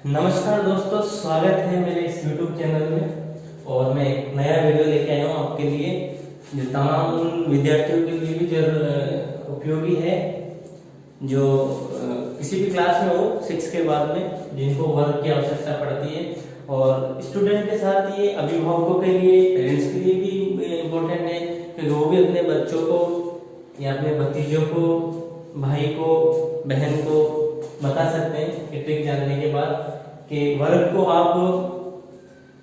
नमस्कार दोस्तों, स्वागत है मेरे इस YouTube चैनल में। और मैं एक नया वीडियो लेके आया हूँ आपके लिए, जो तमाम उन विद्यार्थियों के लिए भी जो उपयोगी है, जो किसी भी क्लास में हो 6 के बाद में, जिनको वर्क की आवश्यकता पड़ती है। और स्टूडेंट के साथ ये अभिभावकों के लिए, पेरेंट्स के लिए भी इम्पोर्टेंट है, क्योंकि वो भी अपने बच्चों को या अपने भतीजों को, भाई को, बहन को बता सकते हैं कि ट्रिक जानने के बाद कि वर्ग को आप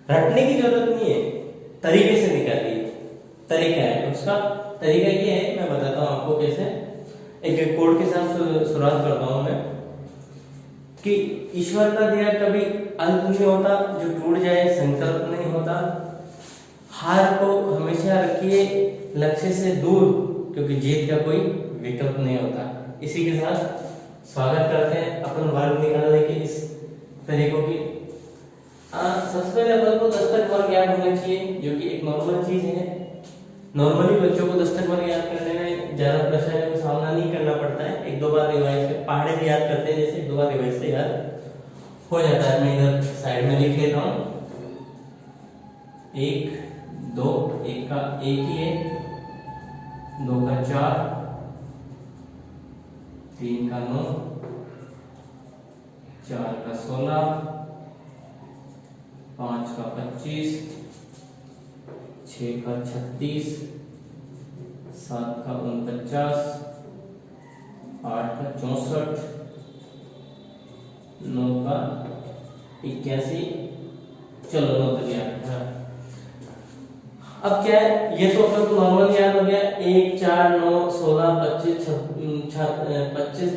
रटने की जरूरत नहीं है, तरीके से निकालिए। तरीका है उसका, तरीका ये है, मैं बताता हूँ आपको कैसे। एक कोड के साथ शुरुआत करता हूँ मैं कि ईश्वर का दिया कभी अंत नहीं होता, जो टूट जाए संकल्प नहीं होता। हार को हमेशा रखिए लक्ष्य से दूर, क्योंकि जीत का कोई विकल्प नहीं होता। इसी के साथ स्वागत करते हैं अपन वर्ग निकालने के इस तरीकों की। सबसे पहले अपन को दस्तक वर्ग याद होना चाहिए, जो कि एक नॉर्मल चीज है। नॉर्मली बच्चों को दस्तक वर्ग याद करने में ज्यादा परेशानियों का सामना नहीं करना पड़ता है। एक दो बार रिवाइज कर, पहाड़े भी याद करते हैं जैसे, एक दो बार रिवाइज से याद हो जाता है। मैं इधर साइड में लिख लेता हूँ। 1 2, 1 का 1 ही है, 2 का 4, 3 का 9, 4 का 16, 5 का 25, 6 का 36, 7 का 49, 8 का 64, 9 का 81। चलो 9 तक याद है। अब क्या है, ये तो अपन को नॉर्मल याद हो गया। 1 4 9 16 25 25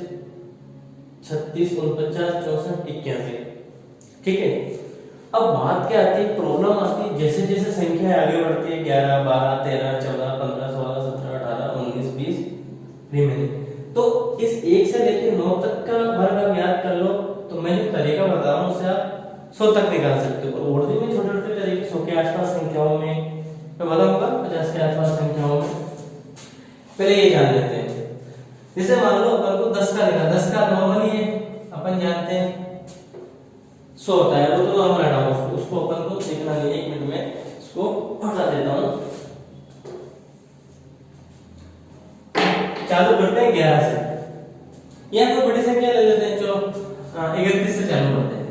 36 49 64 81। ठीक है। अब बात क्या आती है, प्रॉब्लम आती है जैसे जैसे संख्या आगे बढ़ती है, 11 12 13 14 15 16 17 18 19 20 रिमेनिंग। तो इस 1 से लेकर 9 तक का वर्ग आप याद कर लो, तो मैं जो तरीका बता रहा हूँ उससे आप 100 तक निकाल सकते हो। और उर्दू में छोटे छोटे तरीके 100 के आसपास संख्याओं में मैं बताऊंगा, 50 के आसपास संख्याओं में। पहले ये जान लेते हैं। जैसे मान लो अपन को 10 का लिखा, 10 का नॉर्मली है, अपन जानते हैं 100 होता है, वो तो नॉर्मल है, उसको अपन को लिखना नहीं है। 1 मिनट में इसको हटा देता हूं। चालू करते हैं 11 से, या कोई बड़ी संख्या ले लेते हैं। चलो 31 से चालू करते हैं।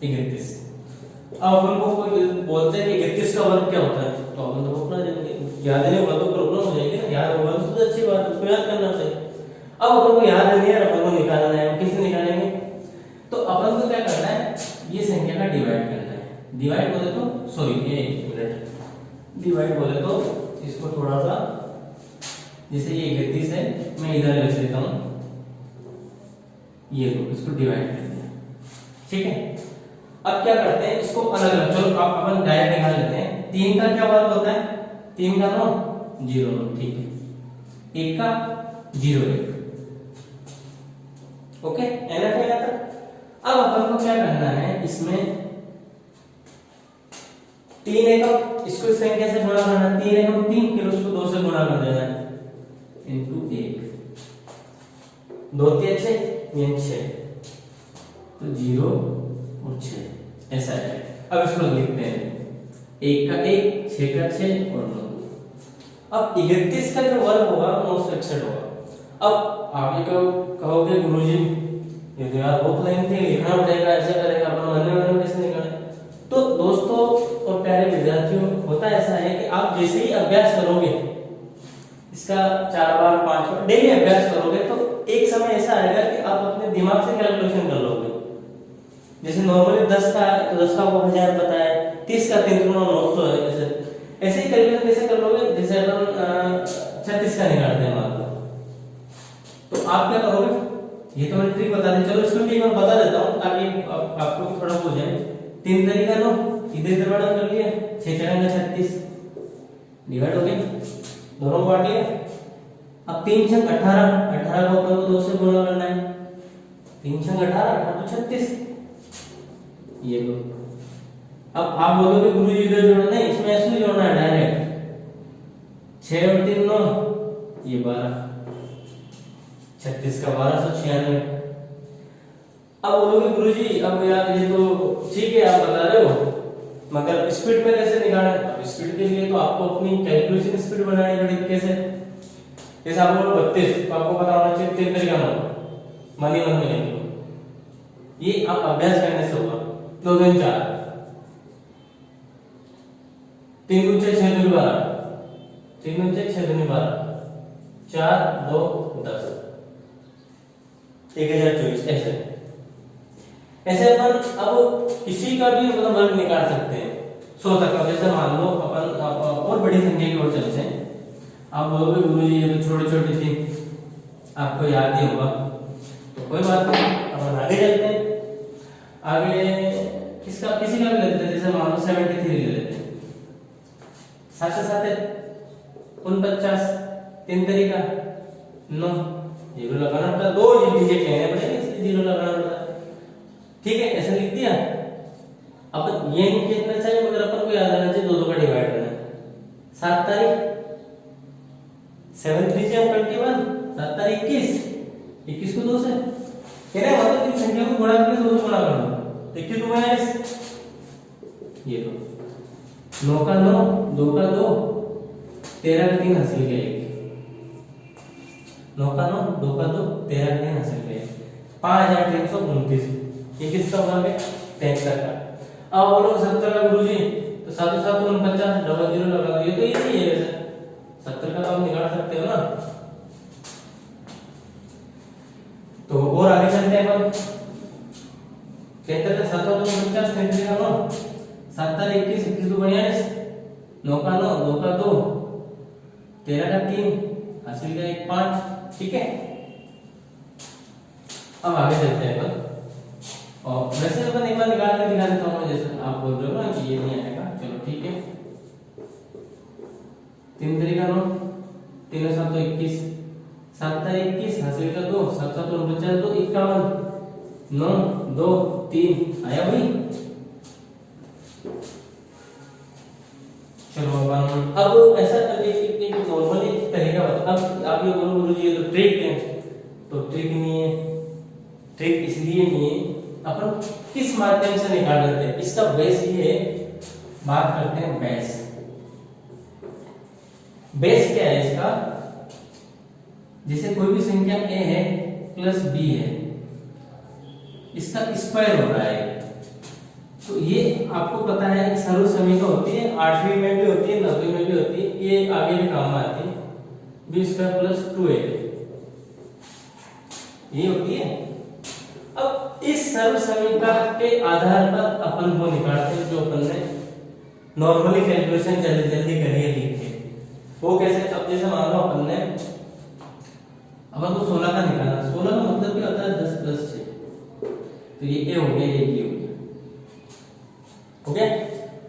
31। अब अपन को कोई बोलते हैं कि 31 का वर्ग क्या होता है, तो अपन तो अपना याद नहीं होगा तो प्रॉब्लम हो जाएगी ना। याद होगा तो सबसे अच्छी बात है, उसको याद करना चाहिए। अब अपन को याद नहीं है, अपन को निकालना है, कैसे निकालेंगे? तो अपन को क्या करना है, ये संख्या का डिवाइड करना है। डिवाइड बोले तो, सॉरी ये 1 मिनट, डिवाइड बोले तो इसको थोड़ा सा, जैसे ये 31 है, मैं इधर लिख देता हूं, ये लो, इसको डिवाइड कर दिया। ठीक है। अब क्या करते हैं, इसको अलग अलग, चलो अपन डायरेक्ट निकाल लेते हैं। 3 का क्या वर्ग होता है? 3 का 9 0 9, ठीक है। 1 का 0 1। ओके, एनफ है यहाँ तक। अब अपन को क्या करना है, इसमें 3 एकम, इसको इस संख्या से गुणा करना है। 3 एकम 3, फिर उसको 2 से गुणा कर देना है, इनटू 1। 2 3 6, 6, तो 0 और 6, ऐसा है। अब इसको लिखते हैं, 1 का 1, 6 का 6 और 9। अब 31 का जो वर्ग होगा 961 होगा। अब आप ये कहोगे गुरुजी ये तो यार बहुत लाइन थी, लिखना पड़ेगा, ऐसे करेगा, अपन मन में कैसे निकाले? तो दोस्तों और प्यारे विद्यार्थियों, होता ऐसा है कि आप जैसे ही अभ्यास करोगे, इसका 4 बार 5 बार डेली अभ्यास करोगे, तो एक समय ऐसा आएगा कि आप अपने दिमाग से कैलकुलेशन कर लोगे। जैसे नॉर्मली 10 का, तो 10 का वो 1000 पता है, 30 का 3 गुना 900 है, ऐसे ही कैलकुलेशन कैसे कर लोगे? जैसे अपन 36 का निकालते हैं मान लो, तो आप क्या करोगे? ये तो मैंने ट्रिक बता दी, चलो इसको भी मैं बता देता हूँ ताकि आपको भी थोड़ा हो जाए। 3 तरीका लो, इधर बड़ा कर लिया, 6 चढ़ेगा 36, डिवाइड हो गया, दोनों बांट लिया। अब 3 छंग 18, 18 को अपन को 2 से गुणा करना है। 3 छंग 18, 18 तो 36, ये लो। अब आप बोलोगे गुरुजी इधर जोड़ना है, इसमें ऐसे ही जोड़ना है डायरेक्ट। 6 और 3 9, ये 12, 36 का 1296। अब बोलोगे गुरुजी अब यार ये तो ठीक है आप बता रहे हो, मगर स्पीड में कैसे निकालना है? अब स्पीड के लिए तो आपको अपनी कैलकुलेशन स्पीड बनानी पड़ेगी। कैसे? जैसे आप बोलो 32 तो आपको पता होना चाहिए 3 तरीका मनी मन में लिख लो, ये आप अभ्यास करने से होगा। 2 2 4 3 2 6 6 2 12 3 2 6 6 2 12 4 2 10 1024 ऐसे ऐसे अपन अब किसी का भी मतलब वर्ग निकाल सकते हैं 100 तक का। जैसे मान लो अपन और बड़ी संख्या की ओर चलते हैं। आप बोलोगे गुरुजी ये तो छोटी छोटी थी, आपको याद ही होगा, तो कोई बात नहीं अपन आगे चलते हैं। आगे किसी का भी लेते हैं, जैसे मान लो 73 ले लेते हैं। 7 49 3 तरीका 9 जीरो लगाना पड़ता, 2 डिजिट कहने पड़ेंगे इसलिए जीरो लगाना पड़ता। ठीक है, ऐसा लिख दिया। अब ये नहीं कहना चाहिए मगर अपन को याद आना चाहिए 2 का डिवाइड करना है। 7 तारीख 7 3 21 7 तारीख 21 को 2 से कह रहे मतलब इन संख्या को गुणा करके 2 से गुणा कर दो। 21 2 ये लो 9 का 9 2 का 2 13 का 3 हासिल किया 9 का 9 2 का 2 13 का 3 हासिल किया 5329। ये किसका वर्ग है? 73 का। अब बोलो 70 का गुरुजी तो 7 7 49 डबल जीरो लगा दो, ये तो इजी है वैसे 70 का तो हम निकाल सकते हो ना। तो और आगे चलते हैं अपन। कहते थे 7 2 49 33 का 9 7 तारीख 21 21 2 42 9 का 9 2 का 2 13 का 3 हासिल का 1 5। ठीक है, अब आगे चलते हैं अपन। और वैसे अपन एक बार निकाल के दिखा देता हूँ, जैसे आप बोल रहे हो ना कि ये नहीं आएगा, चलो ठीक है। 3 तरीका 9 3 7 21 7 तारीख 21 हासिल का 2 7 7 49 2 51 9 2 3 आया भाई। चलो अब ऐसा एक नॉर्मली तरीका बता। अब आप ये बोलो गुरुजी ये तो ट्रिक है, तो ट्रिक नहीं है। ट्रिक इसलिए नहीं है, अपन किस माध्यम से निकाल लेते हैं इसका बेस ये है। बात करते हैं बेस। बेस क्या है इसका? जैसे कोई भी संख्या a है प्लस b है, इसका स्क्वायर हो रहा है, तो ये आपको पता है सर्वसमीका होती है, 8वीं में भी होती है 9वीं में भी होती है, ये आगे भी काम आती है। b स्क्वायर प्लस 2a ये होती है। अब इस सर्वसमीका के आधार पर अपन वो निकालते हैं जो अपन ने नॉर्मली कैलकुलेशन जल्दी जल्दी करिए लिख के। वो कैसे? अब जैसे मान लो अपन ने अपन को 16 का निकालना। 16 का मतलब क्या होता है? 10 प्लस 6, तो ये a हो गया, ये b हो गया।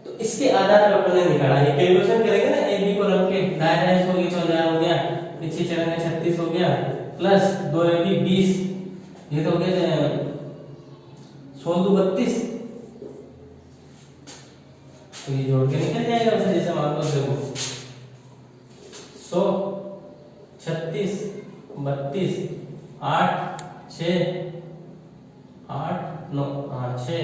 तो इसके आधार पर अपन ने निकाला। ये कैलकुलेशन करेंगे ना a b को रख के, दाएं हो गई तो 1000 हो गया, पीछे चलेंगे 36 हो गया, प्लस 2ab 20, ये तो हो गया 16 32, तो ये जोड़ के निकल जाएगा वैसे। जैसे मान लो देखो 100 36 32 8 6 8 9 6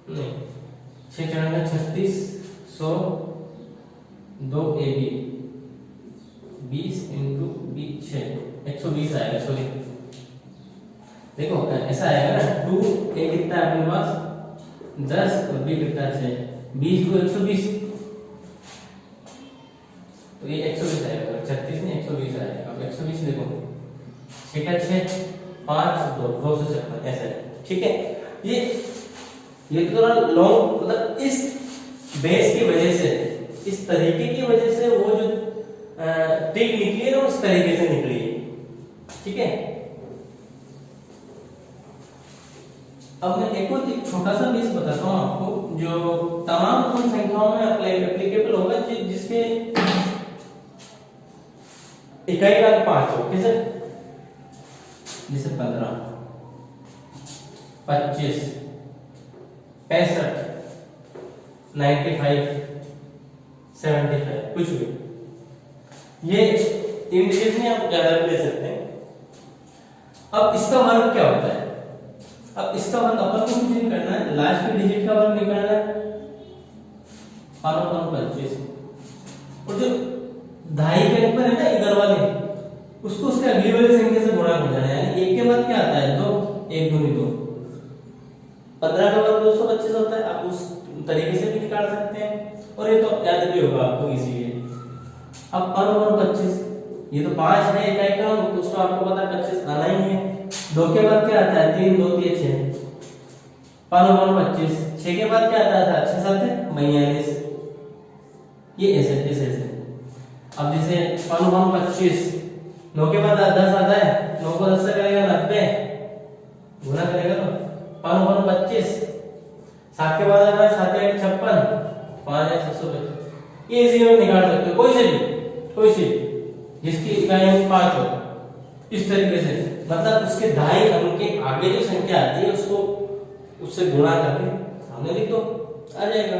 नहीं 6 चढ़ाना 36 100 2 ab 20 इंटू 6 120 आएगा। सॉरी देखो ऐसा आएगा ना, 2 a कितना है अपने पास 10 और b कितना है 20 को 120, तो ये 120 आएगा। 36 नहीं 120 आएगा। अब 120 देखो 6 का 6 5 2 256 ऐसा है। ठीक है, ये तो लॉन्ग मतलब इस बेस की वजह से, इस तरीके की वजह से वो जो ट्रिक निकली है ना उस तरीके से निकली है। ठीक है, अब मैं एक और एक छोटा सा बेस बताता हूँ आपको जो तमाम उन संख्याओं में एप्लीकेबल होगा जिसके इकाई का 5 हो। कैसे? जैसे 15 25 65 95 75 कुछ भी, ये इंडिकेट नहीं, आप ज्यादा ले सकते हैं। अब इसका वर्ग क्या होता है? अब इसका वर्ग अपन को कुछ नहीं करना है, लास्ट के डिजिट का वर्ग निकालना है 5/25 और जो दहाई के ऊपर है ना इधर वाले उसको उसके अगली वाली संख्या से गुणा कर देना है। यानी एक के बाद क्या आता है 2, 1 दूनी 2, 15 का वर्ग 225 होता है। आप उस तरीके से भी निकाल सकते हैं और ये तो याद भी होगा आपको इजीली। अब 5/25 ये तो 5 है इकाई का, उसको आपको पता है 25 आना ही है। 2 के बाद क्या आता है 3, 2 3 6 5/25। 6 के बाद क्या आता है 6 7 42, ये ऐसे ऐसे ऐसे। अब जैसे 5/25 9 के बाद 10 आता है, 9 को 10 से करेगा 90 गुना करेगा तो 5/25। 7 के बाद आता है 7 8 56 5 8 625। ये इजी में निकाल सकते हो कोई से जिसकी इकाई 5 हो। इस तरीके से मतलब उसके दहाई अंक के आगे जो संख्या आती है उसको उससे गुणा करके सामने लिख दो, आ जाएगा।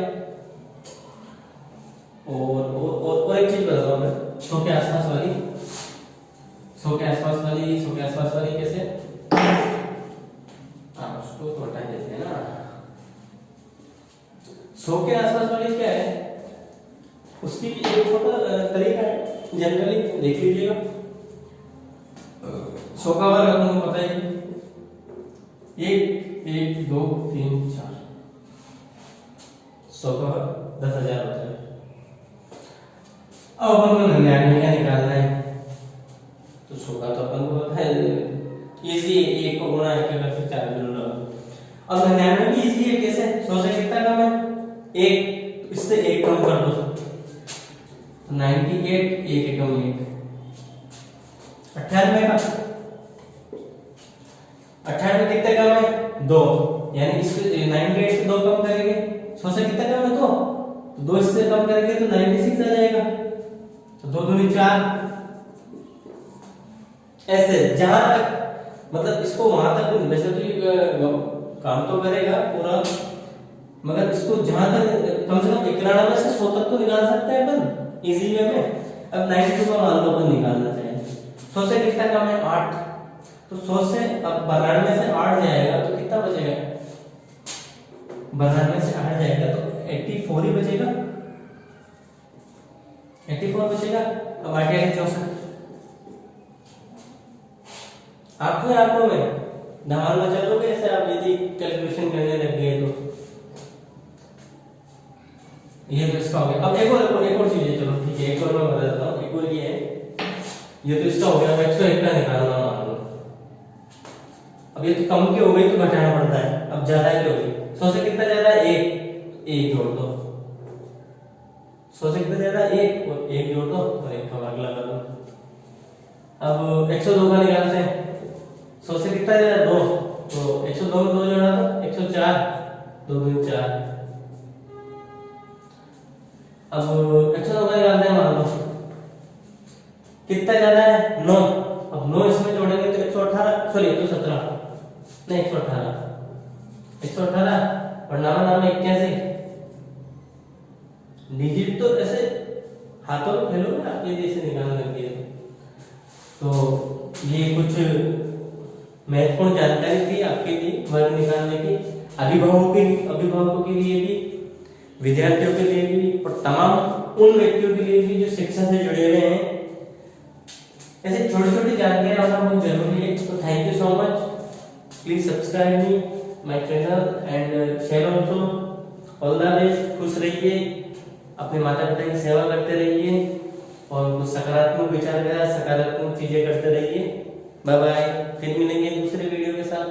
और एक चीज बताऊं मैं, 100 के आसपास वाली कैसे उसको तो हटा देते हैं ना। 100 के आसपास वाली क्या है, उसकी एक छोटा तरीका है, जनरली देख लीजिएगा। 100 का वर्ग आपको पता है 1 1 2 3 4, 100 का वर्ग 10,000 होता है। अब अपन को 99 का निकालना है तो 100 का तो अपन को पता है इजी, 1 को गुणा 1 करके 4 जोड़ना। अब 99 भी इजी है, कैसे 100 से कितना कम है 1, इससे 1 कम कर दो 98, 1 एकम 1 98 का 98 कितने कम है 2, यानी इसके 98 से 2 कम करेंगे 100 से कितना कम है 2, तो 2 इससे कम करेंगे तो 96 आ जाएगा। तो 2 दूनी 4, ऐसे जहां तक मतलब इसको वहां तक वैसे तो काम तो करेगा पूरा, मगर इसको जहां तक कम से कम 91 से 100 तक तो निकाल सकते हैं अपन इजी वे में। अब 92 का मान लो अपन निकालना चाहिए, 100 से कितना कम है 8, तो 100 से अब 92 से 8 जाएगा तो कितना बचेगा, 92 से 8 जाएगा तो 84 ही बचेगा, 84 बचेगा। अब 8 8 64, आंखों में धमाल मचा लोगे ऐसे आप यदि कैलकुलेशन करने लग गए तो। ये तो इसका हो गया। अब एक और चीज है, चलो ठीक है एक और मैं बता देता हूँ। एक और ये है, ये तो इसका हो गया 101 का निकालना मान लो। अब ये तो कम की हो गई तो घटाना पड़ता है, अब ज्यादा की हो गई 100 से कितना ज्यादा है 1 जोड़ दो, 100 से कितना ज्यादा 1 और 1 जोड़ दो और 1 का भाग लगा दो। अब 102 का निकालते हैं, 100 से कितना ज्यादा 2, तो 102 में 2 जोड़ा तो 104, 2 दूनी 4। अब 102 का निकालते हैं मान लो कितना ज्यादा है 9, अब 9 इसमें जोड़ेंगे तो 118 सॉरी 117 नहीं 118 और नाम 81। डिजिट तो ऐसे हाथों में खेलो ना आपके जैसे निकालने लगे। तो ये कुछ महत्वपूर्ण जानकारी थी आपके लिए वर्ग निकालने की, अभिभावकों के लिए भी, विद्यार्थियों के लिए भी और तमाम उन व्यक्तियों के लिए भी जो शिक्षा से जुड़े हुए हैं। ऐसे छोटी छोटी जानकारी होना बहुत जरूरी है। तो thank you so much, please subscribe me my channel and share also. All the best, खुश रहिए, अपने माता पिता की सेवा करते रहिए और कुछ सकारात्मक विचार सकारात्मक चीजें करते रहिए। बाय बाय, फिर मिलेंगे दूसरे वीडियो के साथ।